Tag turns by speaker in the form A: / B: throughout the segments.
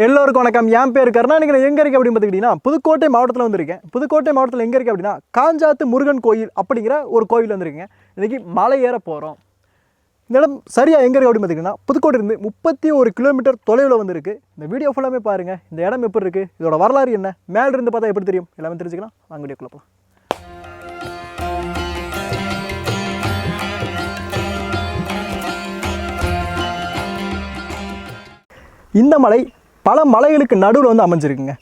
A: எல்லோருக்கும் வணக்கம். என் பேர் கருணாநிதி. எங்கே இருக்குது அப்படின்னு பார்த்துக்கிட்டிங்கன்னா புதுக்கோட்டை மாவட்டத்தில் வந்திருக்கேன். புதுக்கோட்டை மாவட்டத்தில் எங்கே இருக்குது அப்படின்னா காஞ்சாத்து முருகன் கோயில் அப்படிங்கிற ஒரு கோவில் வந்திருக்கேங்க. இன்றைக்கி மலை ஏற போகிறோம். இந்த இடம் சரியாக எங்கே இருக்குது அப்படின்னு பார்த்திங்கன்னா புதுக்கோட்டையிலேருந்து 31 கிலோமீட்டர் தொலைவில் வந்துருக்கு. இந்த வீடியோ ஃபுல்லாமே பாருங்கள். இந்த இடம் எப்படி இருக்குது, இதோட வரலாறு என்ன, மேலிருந்து பார்த்தா எப்படி தெரியும், எல்லாமே தெரிஞ்சுக்கலாம். வாங்க வீடியோக்குள்ள போகலாம். இந்த மலை பல மலைகளுக்கு நடுவில் வந்து அமைஞ்சிருக்குங்க.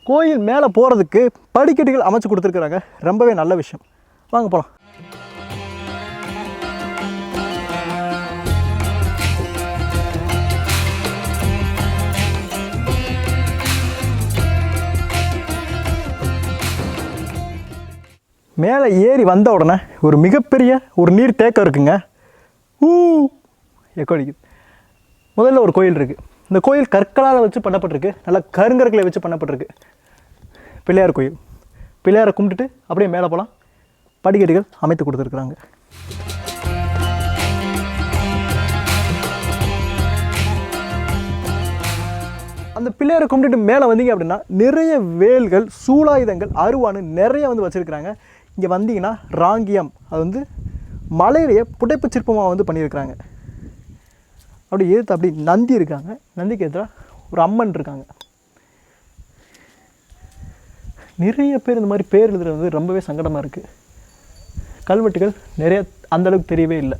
A: கோயில் மேலே போகிறதுக்கு படிக்கட்டுகள் அமைச்சு கொடுத்துருக்குறாங்க. ரொம்பவே நல்ல விஷயம். வாங்க போகலாம். மேலே ஏறி வந்த உடனே ஒரு மிகப்பெரிய ஒரு நீர் தேக்கம் இருக்குங்க. எக்கோ அடிக்குது. முதல்ல ஒரு கோயில் இருக்குது. இந்த கோயில் கற்களால் வச்சு பண்ணப்பட்டிருக்கு. நல்லா கருங்கற்களை வச்சு பண்ணப்பட்டிருக்கு. பிள்ளையார் கோயில். பிள்ளையாரை கும்பிட்டுட்டு அப்படியே மேலே போகலாம். படிக்கட்டுகள் அமைத்து கொடுத்துருக்குறாங்க. அந்த பிள்ளையாரை கும்பிட்டுட்டு மேலே வந்தீங்க அப்படின்னா நிறைய வேல்கள், சூலாயுதங்கள், அருவானு நிறைய வந்து வச்சுருக்குறாங்க. இங்கே வந்தீங்கன்னா ராங்கியம், அது வந்து மலையிலேயே புடைப்பு சிற்பமாக வந்து பண்ணியிருக்கிறாங்க. அப்படி எதிர்த்து அப்படி நந்தி இருக்காங்க. நந்திக்கு எதிராக ஒரு அம்மன் இருக்காங்க. நிறைய பேர் இந்த மாதிரி பேர் எழுதுறது வந்து ரொம்பவே சங்கடமாக இருக்குது. கல்வெட்டுகள் நிறைய அந்தளவுக்கு தெரியவே இல்லை.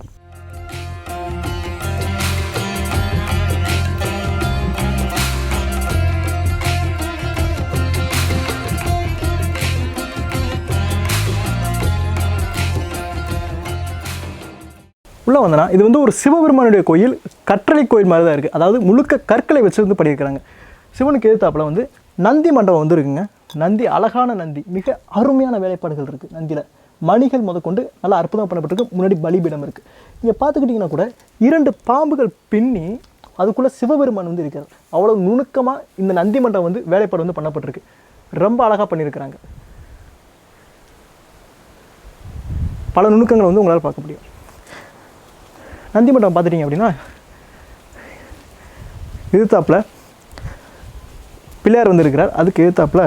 A: உள்ளே வந்தனா இது வந்து ஒரு சிவபெருமானுடைய கோயில். கற்றளை கோயில் மாதிரி தான் இருக்குது. அதாவது முழுக்க கற்களை வச்சு வந்து பண்ணியிருக்கிறாங்க. சிவனுக்கு எதிர்த்தாப்புல வந்து நந்தி மண்டபம் வந்து இருக்குங்க. நந்தி, அழகான நந்தி, மிக அருமையான வேலைப்பாடுகள் இருக்குது. நந்தியில் மணிகள் முதற்கொண்டு நல்லா அற்புதம் பண்ணப்பட்டிருக்கு. முன்னாடி பலிபீடம் இருக்குது. இங்கே பார்த்துக்கிட்டிங்கன்னா கூட 2 பாம்புகள் பின்னி அதுக்குள்ளே சிவபெருமான் வந்து இருக்கிறார். அவ்வளோ நுணுக்கமாக இந்த நந்தி மண்டபம் வந்து வேலைப்பாடு வந்து பண்ணப்பட்டிருக்கு. ரொம்ப அழகாக பண்ணியிருக்கிறாங்க. பல நுணுக்கங்களை வந்து உங்களால் பார்க்க முடியும். நந்தி மண்டபம் பார்த்துட்டிங்க அப்படின்னா எதிர்த்தாப்பில் பிள்ளையார் வந்து இருக்கிறார். அதுக்கு எதிர்த்தாப்பில்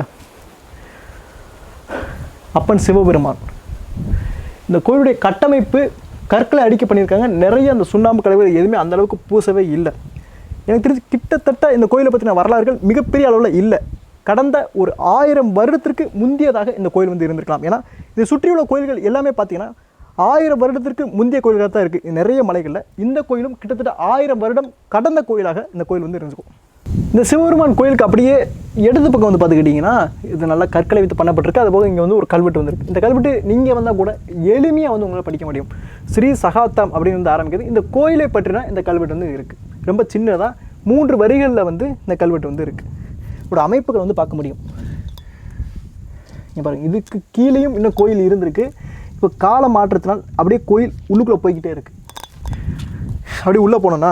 A: அப்பன் சிவபெருமான். இந்த கோயிலுடைய கட்டமைப்பு கற்களை அடிக்க பண்ணியிருக்காங்க. நிறைய அந்த சுண்ணாம்பு கலவைகள் எதுவுமே அந்தளவுக்கு பூசவே இல்லை. எனக்கு தெரிஞ்சு கிட்டத்தட்ட இந்த கோயிலை பற்றின வரலாறுகள் மிகப்பெரிய அளவில் இல்லை. கடந்த ஒரு 1000 வருடத்திற்கு முந்தியதாக இந்த கோயில் வந்து இருந்திருக்கலாம். ஏன்னா இதை சுற்றியுள்ள கோயில்கள் எல்லாமே பார்த்தீங்கன்னா 1000 வருடத்திற்கு முந்தைய கோயில்களாக தான் இருக்குது. நிறைய மலைகளில் இந்த கோயிலும் கிட்டத்தட்ட 1000 வருடம் கடந்த கோயிலாக இந்த கோயில் வந்து இருந்துக்கும். இந்த சிவபெருமான் கோயிலுக்கு அப்படியே இடது பக்கம் வந்து பார்த்துக்கிட்டிங்கன்னா இது நல்லா கற்களை வைத்து பண்ணப்பட்டிருக்கு. அதுபோக இங்கே வந்து ஒரு கல்வெட்டு வந்துருக்கு. இந்த கல்வெட்டு நீங்கள் வந்தால் கூட எளிமையாக வந்து உங்களால் படிக்க முடியும். ஸ்ரீ சகாப்தம் அப்படின்னு வந்து ஆரம்பிக்கிறது. இந்த கோயிலை பற்றினா இந்த கல்வெட்டு வந்து இருக்குது. ரொம்ப சின்னதாக 3 வரிகளில் வந்து இந்த கல்வெட்டு வந்து இருக்குது. ஒரு அமைப்புகளை வந்து பார்க்க முடியும். இங்கே பாருங்கள், இதுக்கு கீழேயும் இன்னும் கோயில் இருந்திருக்கு. இப்போ கால மாற்றத்தினால் அப்படியே கோயில் உள்ளுக்குள்ளே போய்கிட்டே இருக்குது. அப்படியே உள்ளே போனோன்னா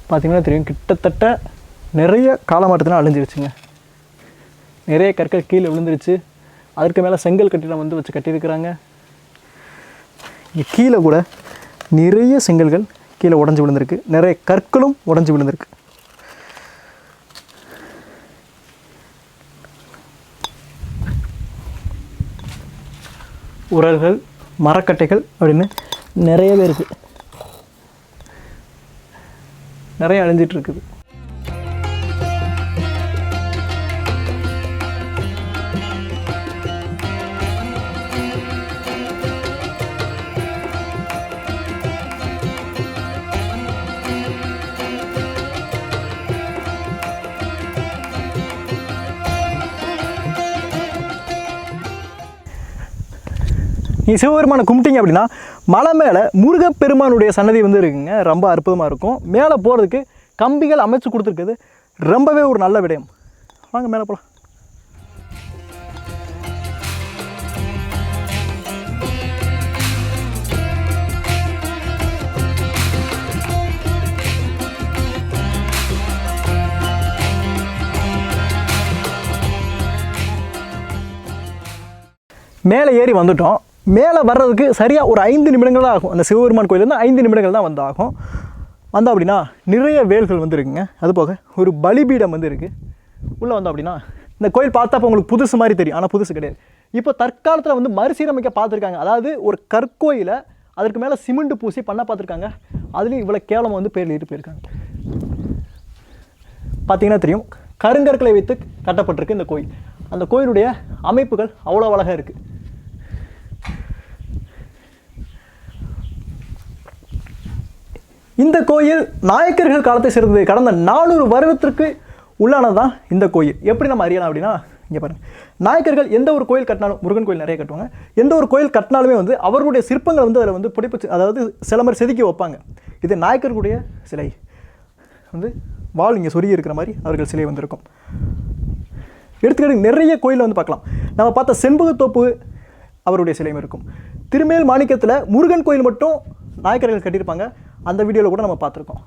A: பார்த்தீங்கன்னா தெரியும், கிட்டத்தட்ட நிறைய கால மாற்றத்தினால் அழிஞ்சிருச்சுங்க. நிறைய கற்கள் கீழே விழுந்துருச்சு. அதற்கு மேலே செங்கல் கட்டிடம் வந்து வச்சு கட்டியிருக்கிறாங்க. இங்கே கீழே கூட நிறைய செங்கல்கள் கீழே உடஞ்சி விழுந்திருக்கு. நிறைய கற்களும் உடஞ்சி விழுந்திருக்கு. உரல்கள், மரக்கட்டைகள் அப்படின்னு நிறையவே இருக்குது. நிறைய அழிஞ்சிட்டு இருக்குது. நீ சிவபெருமானை கும்பிட்டீங்க அப்படின்னா மலை மேலே முருகப்பெருமானுடைய சன்னதி வந்து இருக்குங்க. ரொம்ப அற்புதமாக இருக்கும். மேலே போகிறதுக்கு கம்பிகள் அமைச்சு கொடுத்துருக்குது. ரொம்பவே ஒரு நல்ல விடயம். வாங்க மேலே போகலாம். மேலே ஏறி வந்துட்டோம். மேலே வர்றதுக்கு சரியாக ஒரு 5 நிமிடங்கள் தான் ஆகும். அந்த சிவபெருமான் கோயிலேருந்து 5 நிமிடங்கள் தான் வந்து ஆகும். வந்தோம் அப்படின்னா நிறைய வேல்கள் வந்து இருக்குங்க. அது போக ஒரு பலிபீடம் வந்து இருக்குது. உள்ளே வந்தோம் அப்படின்னா இந்த கோயில் பார்த்தா உங்களுக்கு புதுசு மாதிரி தெரியும், ஆனால் புதுசு கிடையாது. இப்போ தற்காலத்தில் வந்து மறுசீரமைக்க பார்த்துருக்காங்க. அதாவது ஒரு கற்கோயிலை அதற்கு மேலே சிமெண்ட் பூசி பண்ண பார்த்துருக்காங்க. அதுலேயும் இவ்வளோ கேவலமாக வந்து பேர் எழுதிட்டு போயிருக்காங்க. பார்த்தீங்கன்னா தெரியும், கருங்கற்களை வைத்து கட்டப்பட்டிருக்கு இந்த கோயில். அந்த கோயிலுடைய அமைப்புகள் அவ்வளோ அழகாக இருக்குது. இந்த கோயில் நாயக்கர்கள் காலத்தை சேர்ந்தது. கடந்த 400 வருடத்திற்கு உள்ளானது தான் இந்த கோயில். எப்படி நம்ம அறியலாம் அப்படின்னா, இங்கே பாருங்கள், நாயக்கர்கள் எந்த ஒரு கோயில் கட்டினாலும், முருகன் கோயில் நிறைய கட்டுவாங்க, எந்த ஒரு கோயில் கட்டினாலுமே வந்து அவர்களுடைய சிற்பங்கள் வந்து அதில் வந்து புடைப்பு, அதாவது சில மாதிரி செதுக்கி வைப்பாங்க. இது நாயக்கர்களுடைய சிலை வந்து வாள் இங்கே சொருகி இருக்கிற மாதிரி அவர்கள் சிலை வந்திருக்கும். எடுத்துக்கிட்டு நிறைய கோயிலில் வந்து பார்க்கலாம். நம்ம பார்த்த செண்பகத்தோப்பு அவருடைய சிலையும் இருக்கும். திருமேல் மாணிக்கத்தில் முருகன் கோயில் மட்டும் நாயக்கர்கள் கட்டியிருப்பாங்க. அந்த வீடியோவில் கூட நம்ம பார்த்துருக்கோம்.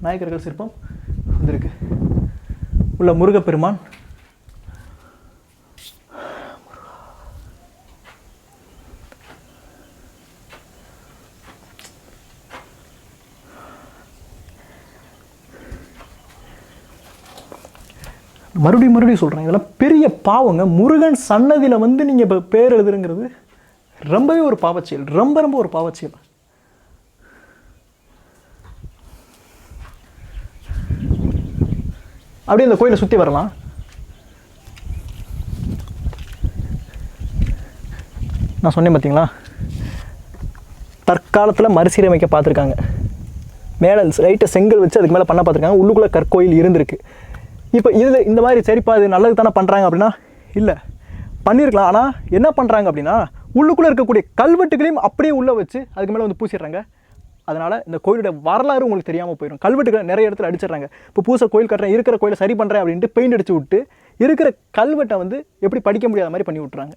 A: நாயக்கர்கள் சிற்பம் வந்திருக்கு. உள்ள முருகப்பெருமான், மறுபடியும் சொல்கிறேன், இதெல்லாம் பெரிய பாவங்க. முருகன் சன்னதியில் வந்து நீங்கள் இப்போ பேர் எழுதுறங்கிறது ரொம்பவே ஒரு பாவச்செயல், ரொம்ப ஒரு பாவச்செயல். அப்படியே இந்த கோயிலை சுற்றி வரலாம். நான் சொன்னேன் பார்த்தீங்களா, தற்காலத்தில் மறுசீரமைக்க பார்த்துருக்காங்க. மேலே லைட்டை செங்கல் வச்சு அதுக்கு மேலே பண்ண பார்த்துருக்காங்க. உள்ளுக்குள்ளே கற்கோயில் இருந்திருக்கு. இப்போ இதில் இந்த மாதிரி சரிப்பா இது நல்லது தானே பண்ணுறாங்க அப்படின்னா, இல்லை பண்ணியிருக்கலாம். ஆனால் என்ன பண்ணுறாங்க அப்படின்னா, உள்ளுக்குள்ளே இருக்கக்கூடிய கல்வெட்டுகளையும் அப்படியே உள்ளே வச்சு அதுக்கு மேலே வந்து பூசிடுறாங்க. அதனால் இந்த கோயிலுடைய வரலாறு உங்களுக்கு தெரியாமல் போயிடும். கல்வெட்டுகளை நிறைய இடத்துல அடிச்சிடுறாங்க. இப்போ பூசை கோயில் கட்டுறேன், இருக்கிற கோயிலை சரி பண்ணுறேன் அப்படின்ட்டு பெயிண்ட் அடிச்சு விட்டு இருக்கிற கல்வெட்டை வந்து எப்படி படிக்க முடியாத மாதிரி பண்ணி விட்றாங்க.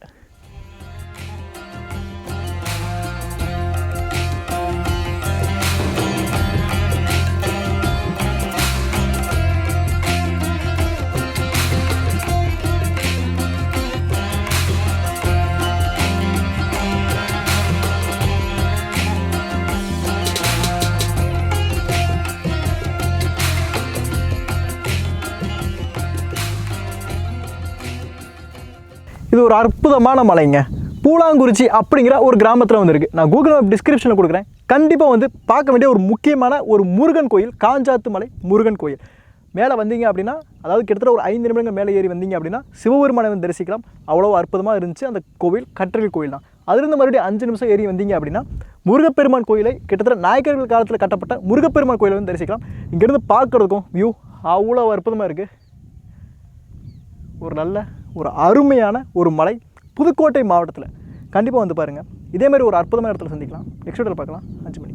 A: இது ஒரு அற்புதமான மலைங்க. பூலாங்குறிச்சி அப்படிங்கிற ஒரு கிராமத்தில் வந்து இருக்குது. நான் கூகுள் மேப் டிஸ்கிரிப்ஷனில் கொடுக்குறேன். கண்டிப்பாக வந்து பார்க்க வேண்டிய ஒரு முக்கியமான ஒரு முருகன் கோயில், காஞ்சாத்து மலை முருகன் கோயில். மேலே வந்தீங்க அப்படின்னா, அதாவது கிட்டத்தட்ட ஒரு 5 நிமிடங்கள் மேலே ஏறி வந்தீங்க அப்படின்னா சிவபெருமானை வந்து தரிசிக்கலாம். அவ்வளோ அற்புதமாக இருந்துச்சு அந்த கோவில். கற்றல் கோயில் தான். அதுலேருந்து மறுபடியும் 5 நிமிஷம் ஏறி வந்தீங்க அப்படின்னா முருகப்பெருமான் கோயிலை, கிட்டத்தட்ட நாயக்கர்கள் காலத்தில் கட்டப்பட்ட முருகப்பெருமான் கோயிலை வந்து தரிசிக்கலாம். இங்கேருந்து பார்க்குறதுக்கும் வியூ அவ்வளோ அற்புதமாக இருக்குது. ஒரு நல்ல ஒரு அருமையான ஒரு மலை, புதுக்கோட்டை மாவட்டத்தில். கண்டிப்பாக வந்து பாருங்கள். இதேமாதிரி ஒரு அற்புதமான இடத்துல சந்திக்கலாம். நெக்ஸ்ட் வீடியோவில் பார்க்கலாம். 5 மணி.